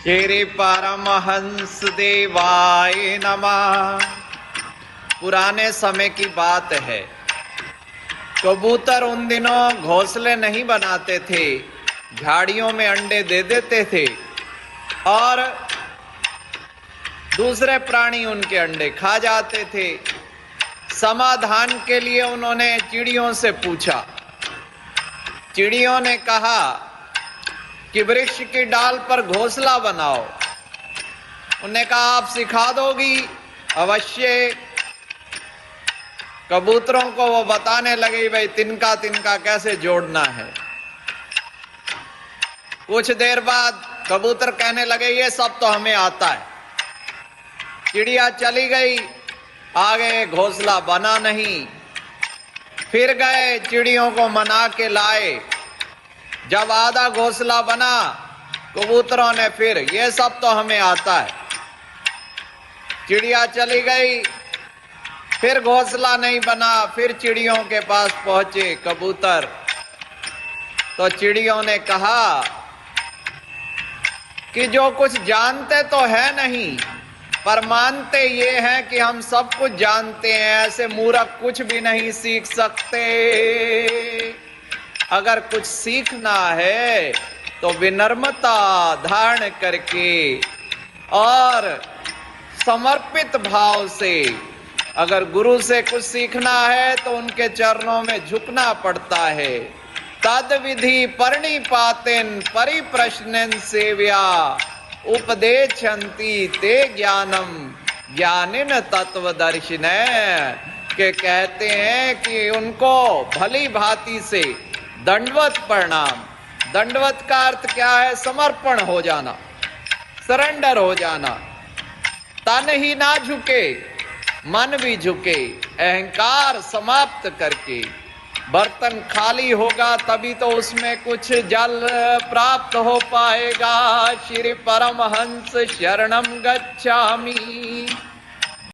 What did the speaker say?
श्री परमहंस देवाय नमः। पुराने समय की बात है, कबूतर उन दिनों घोंसले नहीं बनाते थे, झाड़ियों में अंडे दे देते थे और दूसरे प्राणी उनके अंडे खा जाते थे। समाधान के लिए उन्होंने चिड़ियों से पूछा। चिड़ियों ने कहा कि वृक्ष की डाल पर घोंसला बनाओ। उन्होंने कहा आप सिखा दोगी? अवश्य। कबूतरों को वो बताने लगे भाई तिनका तिनका कैसे जोड़ना है। कुछ देर बाद कबूतर कहने लगे ये सब तो हमें आता है। चिड़िया चली गई, आगे घोंसला बना नहीं। फिर गए, चिड़ियों को मना के लाए। जब आधा घोंसला बना, कबूतरों ने फिर ये सब तो हमें आता है। चिड़िया चली गई, फिर घोंसला नहीं बना। फिर चिड़ियों के पास पहुंचे कबूतर, तो चिड़ियों ने कहा कि जो कुछ जानते तो है नहीं, पर मानते ये हैं कि हम सब कुछ जानते हैं। ऐसे मूर्ख कुछ भी नहीं सीख सकते। अगर कुछ सीखना है तो विनम्रता धारण करके और समर्पित भाव से, अगर गुरु से कुछ सीखना है तो उनके चरणों में झुकना पड़ता है। तद विधि परिपातेन परिप्रश्नेन सेव्या उपदेशन्ति ते ज्ञानम ज्ञानिन तत्वदर्शिन। के कहते हैं कि उनको भली भांति से दंडवत प्रणाम। दंडवत का अर्थ क्या है? समर्पण हो जाना, सरेंडर हो जाना। तन ही ना झुके, मन भी झुके। अहंकार समाप्त करके बर्तन खाली होगा तभी तो उसमें कुछ जल प्राप्त हो पाएगा। श्री परमहंस शरणम गच्छामि।